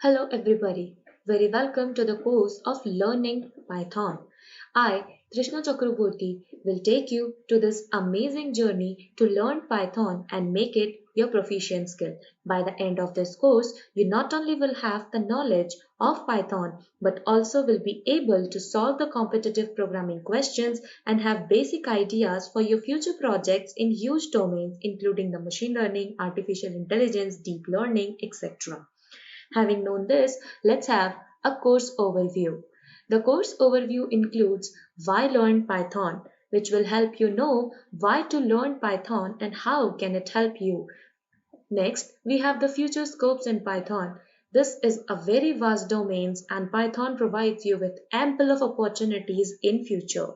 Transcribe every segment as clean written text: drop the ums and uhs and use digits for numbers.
Hello everybody, very welcome to the course of Learning Python. I, Trishna Chakraborty, will take you to this amazing journey to learn Python and make it your proficient skill. By the end of this course, you not only will have the knowledge of Python but also will be able to solve the competitive programming questions and have basic ideas for your future projects in huge domains including the machine learning, artificial intelligence, deep learning, etc. Having known this, let's have a course overview. The course overview includes why learn Python, which will help you know why to learn Python and how can it help you. Next, we have the future scopes in Python. This is a very vast domain and Python provides you with ample of opportunities in future.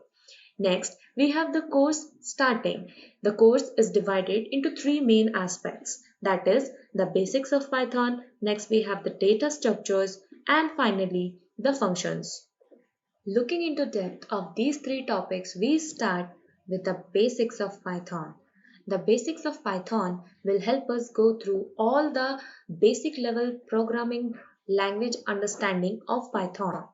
Next, we have the course starting. The course is divided into three main aspects. That is the basics of Python. Next, we have the data structures and finally the functions. Looking into depth of these three topics, we start with the basics of Python. The basics of Python will help us go through all the basic level programming language understanding of Python.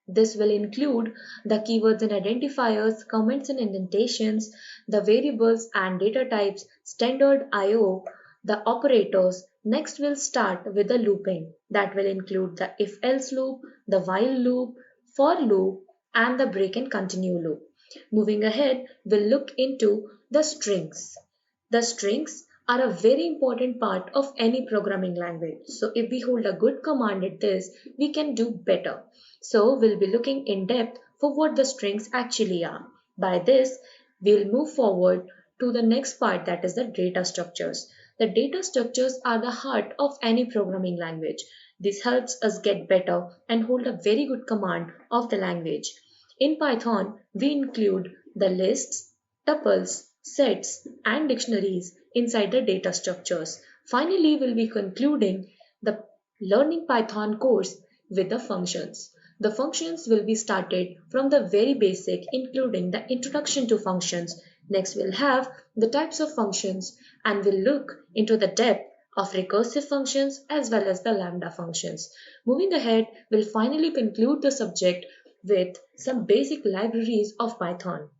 This will include the keywords and identifiers, comments and indentations, the variables and data types, standard IO, the operators. Next we'll start with the looping. That will include the if-else loop, the while loop, for loop, and the break and continue loop. Moving ahead, we'll look into the strings. The strings are a very important part of any programming language. So if we hold a good command at this, we can do better. So we'll be looking in depth for what the strings actually are. By this, we'll move forward to the next part, that is the data structures. The data structures are the heart of any programming language. This helps us get better and hold a very good command of the language. In Python, we include the lists, tuples, sets, and dictionaries inside the data structures. Finally, we'll be concluding the Learning Python course with the functions. The functions will be started from the very basic, including the introduction to functions. Next, we'll have the types of functions and we'll look into the depth of recursive functions as well as the lambda functions. Moving ahead, we'll finally conclude the subject with some basic libraries of Python.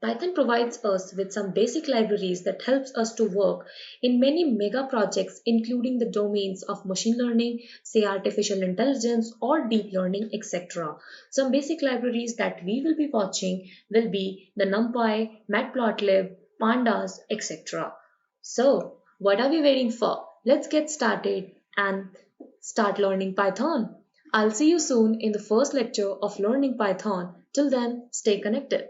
Python provides us with some basic libraries that helps us to work in many mega projects including the domains of machine learning, say artificial intelligence or deep learning, etc. Some basic libraries that we will be watching will be the NumPy, Matplotlib, Pandas, etc. So, what are we waiting for? Let's get started and start learning Python. I'll see you soon in the first lecture of Learning Python. Till then, stay connected.